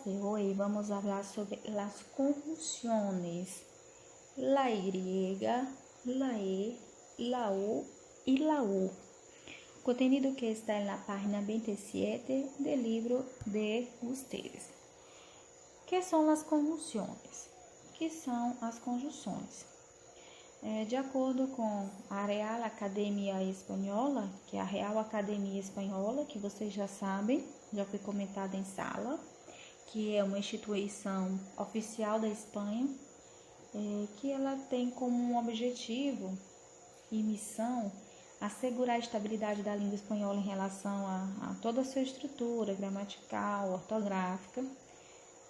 de hoy vamos a hablar sobre las conjunciones la Y, la E, la U y la U. Contenido que está en la página 27 del libro de ustedes. ¿Qué son las conjunciones? Que são as conjunções? De acordo com a Real Academia Espanhola, que é a Real Academia Espanhola, que vocês já sabem, já foi comentada em sala, que é uma instituição oficial da Espanha, que ela tem como objetivo e missão assegurar a estabilidade da língua espanhola em relação a toda a sua estrutura gramatical, ortográfica,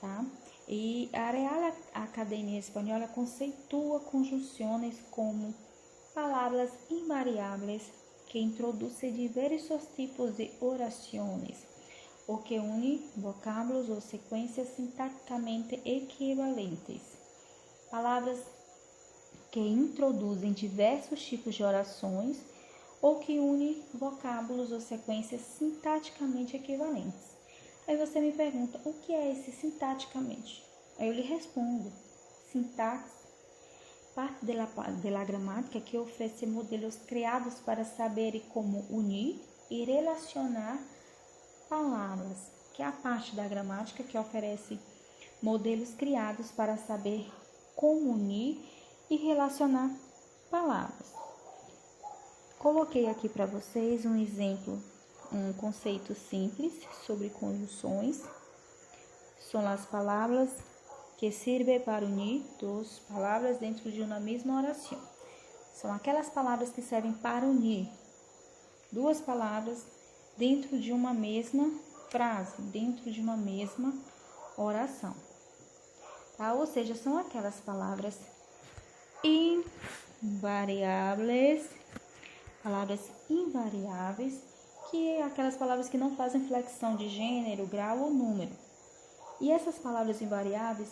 tá? E a Real Academia Espanhola conceitua conjunções como palavras invariáveis que introduzem diversos tipos de orações ou que unem vocábulos ou sequências sintaticamente equivalentes. Palavras que introduzem diversos tipos de orações ou que unem vocábulos ou sequências sintaticamente equivalentes. Aí você me pergunta, o que é esse sintaticamente? Aí eu lhe respondo, sintaxe, parte da gramática que oferece modelos criados para saber como unir e relacionar palavras, que é a parte da gramática que oferece modelos criados para saber como unir e relacionar palavras. Coloquei aqui para vocês um exemplo, um conceito simples sobre conjunções. São as palavras que servem para unir duas palavras dentro de uma mesma oração. São aquelas palavras que servem para unir duas palavras dentro de uma mesma frase, dentro de uma mesma oração. Tá? Ou seja, são aquelas palavras invariáveis, que é aquelas palavras que não fazem flexão de gênero, grau ou número. E essas palavras invariáveis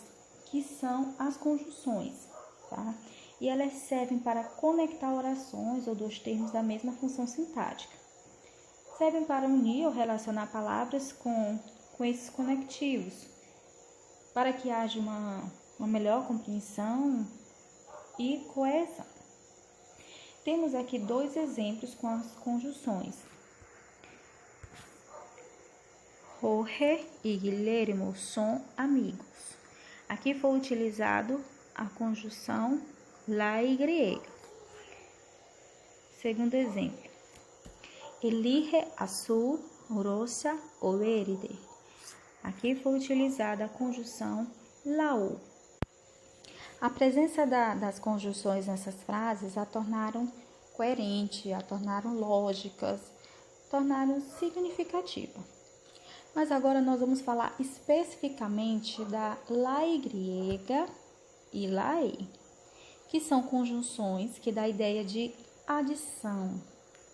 que são as conjunções, tá? E elas servem para conectar orações ou dois termos da mesma função sintática. Servem para unir ou relacionar palavras com esses conectivos, para que haja uma melhor compreensão e coesão. Temos aqui dois exemplos com as conjunções. Jorge e Guilherme são amigos. Aqui foi utilizado a conjunção la Y. Segundo exemplo. Elige azul, rosa ou verde. Aqui foi utilizada a conjunção la U. A presença das conjunções nessas frases a tornaram coerente, a tornaram lógicas, tornaram significativa. Mas agora nós vamos falar especificamente da la Y e la E, que são conjunções que dão a ideia de adição,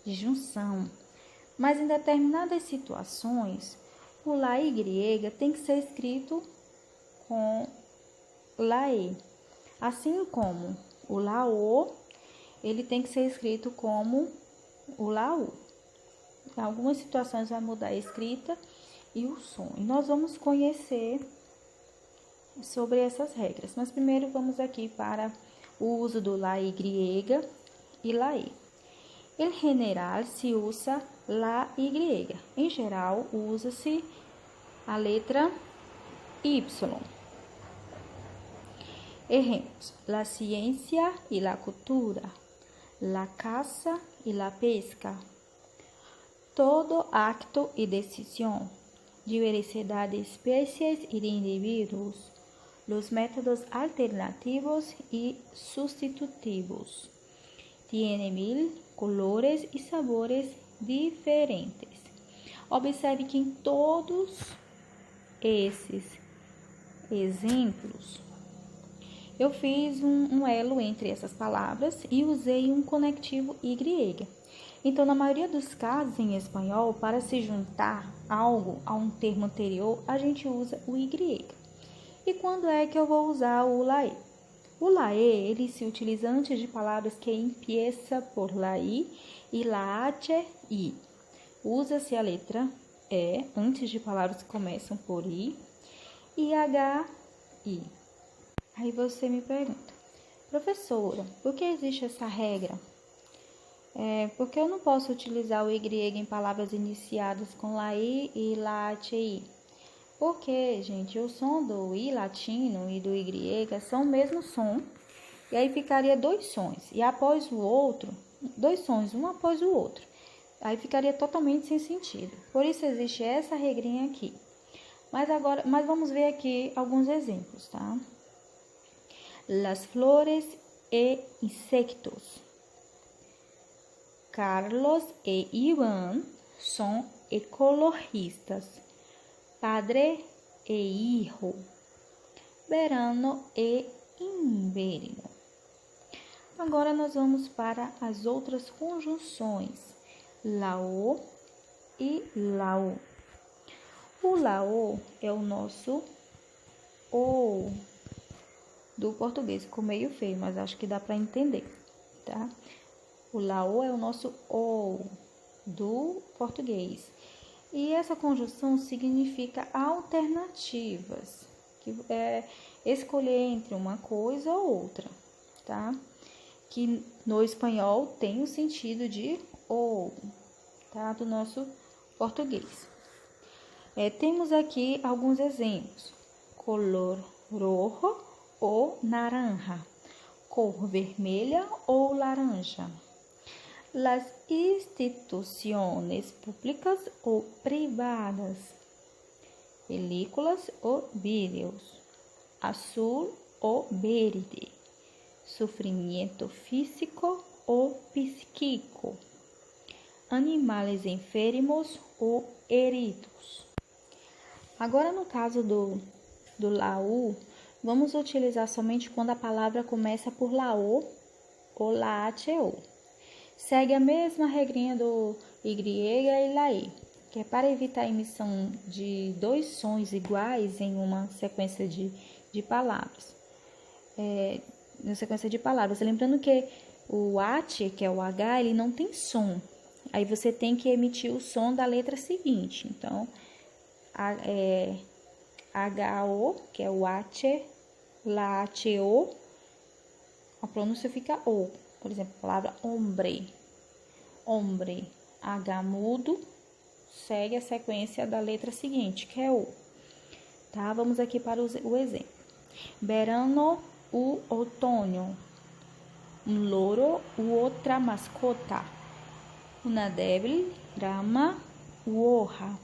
de junção. Mas em determinadas situações, o la Y tem que ser escrito com la E. Assim como o la O, ele tem que ser escrito como o la U. Em algumas situações vai mudar a escrita e o som. E nós vamos conhecer sobre essas regras. Mas primeiro vamos aqui para o uso do la Y e la E. Em general se usa la Y. Em geral usa-se a letra Y. Ejemplos: la ciencia y la cultura, la caza y la pesca, todo acto y decisión, diversidad de especies y de individuos, los métodos alternativos y sustitutivos, tiene 1000 colores y sabores diferentes. Observe que em todos esses exemplos eu fiz um elo entre essas palavras e usei um conectivo Y. Então, na maioria dos casos em espanhol, para se juntar algo a um termo anterior, a gente usa o Y. E quando é que eu vou usar o la E? O la E, ele se utiliza antes de palavras que empieza por la I e la H, I. Usa-se a letra E antes de palavras que começam por I. I-H-I. Aí você me pergunta, professora, por que existe essa regra? Porque eu não posso utilizar o Y em palavras iniciadas com LAI e LATI. Porque, gente, o som do I latino e do Y são o mesmo som. E aí ficaria dois sons. E após o outro, dois sons, um após o outro. Aí ficaria totalmente sem sentido. Por isso existe essa regrinha aqui. Mas vamos ver aqui alguns exemplos, tá? Las flores e insectos. Carlos e Iván son ecologistas. Padre e hijo. Verano e inverno. Agora nós vamos para as outras conjunções. Lao e lao. O lao é o nosso O do português. Ficou meio feio, mas acho que dá para entender, tá? O lao é o nosso O do português. E essa conjunção significa alternativas, que é escolher entre uma coisa ou outra, tá? Que no espanhol tem o sentido de ou, tá? Do nosso português. Temos aqui alguns exemplos. Color rojo ou naranja. Cor vermelha ou laranja. Las instituciones públicas ou privadas. Películas ou vídeos. Azul ou verde. Sofrimento físico ou psíquico. Animais enfermos ou heridos. Agora, no caso do lau, vamos utilizar somente quando a palavra começa por lao ou laateo. Segue a mesma regrinha do Y e LAI, que é para evitar a emissão de dois sons iguais em uma sequência de palavras. Na sequência de palavras. Lembrando que o AT, que é o H, ele não tem som. Aí você tem que emitir o som da letra seguinte. Então, HO, que é o AT, LATO, a pronúncia fica O. Por exemplo, a palavra hombre. Hombre, H mudo, segue a sequência da letra seguinte, que é O. Tá? Vamos aqui para o exemplo. Verano u otoño. Un loro u otra mascota. Una débil rama u hoja.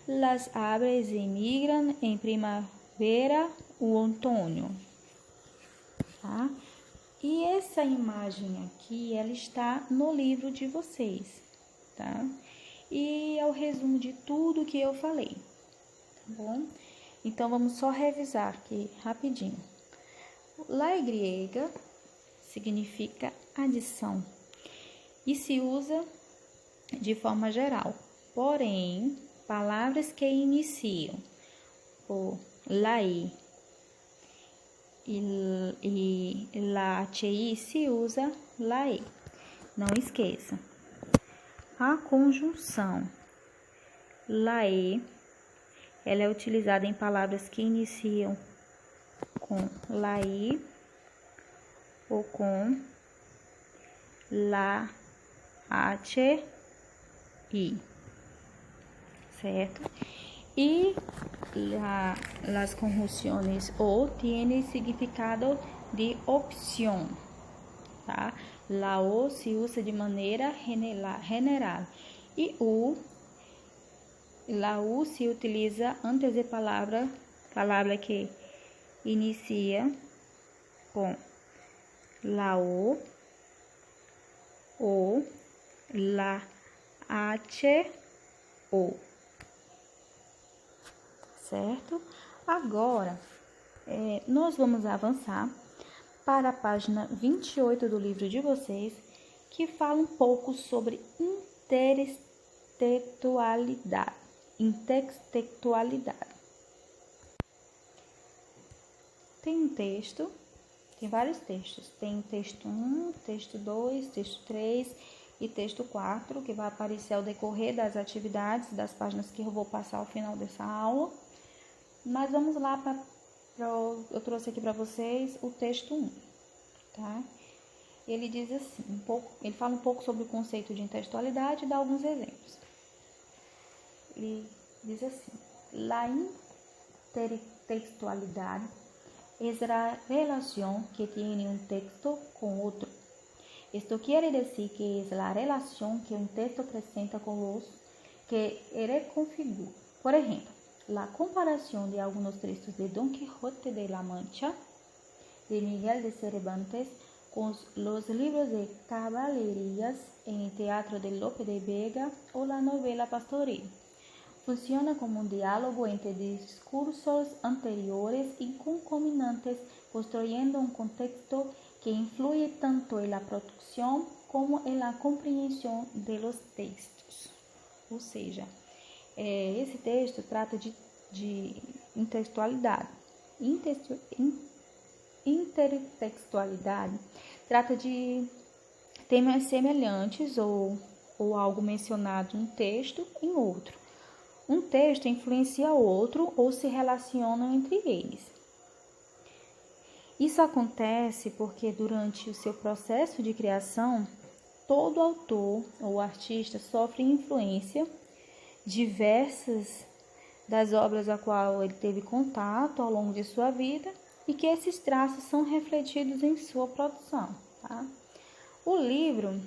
Las aves emigran en primavera u otoño. Tá? E essa imagem aqui, ela está no livro de vocês, tá? E é o resumo de tudo que eu falei, tá bom? Então, vamos só revisar aqui rapidinho. La grega significa adição e se usa de forma geral. Porém, palavras que iniciam por lai e LATI se usa LAE. Não esqueça. A conjunção LAE, ela é utilizada em palavras que iniciam com LAI ou com LATI, certo? Y las conjunciones o tienen significado de opción, tá? La o se usa de maneira general e la u se utiliza antes de palavra que inicia com la o ou la h o. Certo? Agora, nós vamos avançar para a página 28 do livro de vocês, que fala um pouco sobre intertextualidade. Tem um texto, tem vários textos. Tem texto 1, texto 2, texto 3 e texto 4, que vai aparecer ao decorrer das atividades das páginas que eu vou passar ao final dessa aula. Mas vamos lá eu trouxe aqui para vocês o texto 1, tá? Ele diz assim, ele fala um pouco sobre o conceito de intertextualidade e dá alguns exemplos. Ele diz assim: la intertextualidad es la relación que tiene un texto con otro. Esto quiere decir que es la relación que un texto presenta con los que reconfigura. Por ejemplo, la comparación de algunos textos de Don Quijote de la Mancha de Miguel de Cervantes con los libros de caballerías en el teatro de Lope de Vega o la novela pastoril. Funciona como un diálogo entre discursos anteriores y concomitantes, construyendo un contexto que influye tanto en la producción como en la comprensión de los textos. Ou seja, esse texto trata de intertextualidade. Intertextualidade trata de temas semelhantes ou algo mencionado em um texto em outro. Um texto influencia o outro ou se relacionam entre eles. Isso acontece porque durante o seu processo de criação, todo autor ou artista sofre influência diversas das obras a qual ele teve contato ao longo de sua vida e que esses traços são refletidos em sua produção, tá? O livro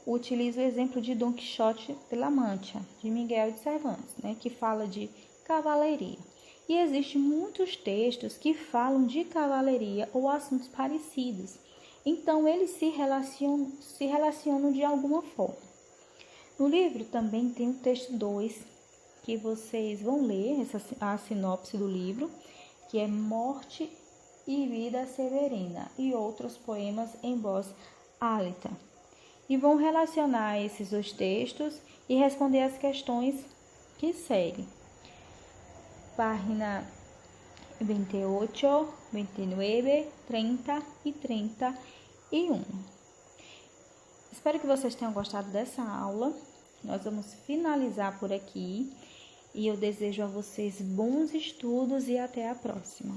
utiliza o exemplo de Don Quixote de la Mancha, de Miguel de Cervantes, que fala de cavalaria. E existem muitos textos que falam de cavalaria ou assuntos parecidos. Então, eles se relacionam de alguma forma. No livro também tem o texto 2, que vocês vão ler, a sinopse do livro, que é Morte e Vida Severina, e outros poemas em voz alta. E vão relacionar esses dois textos e responder as questões que seguem. Página 28, 29, 30 e 31. Espero que vocês tenham gostado dessa aula. Nós vamos finalizar por aqui. E eu desejo a vocês bons estudos e até a próxima.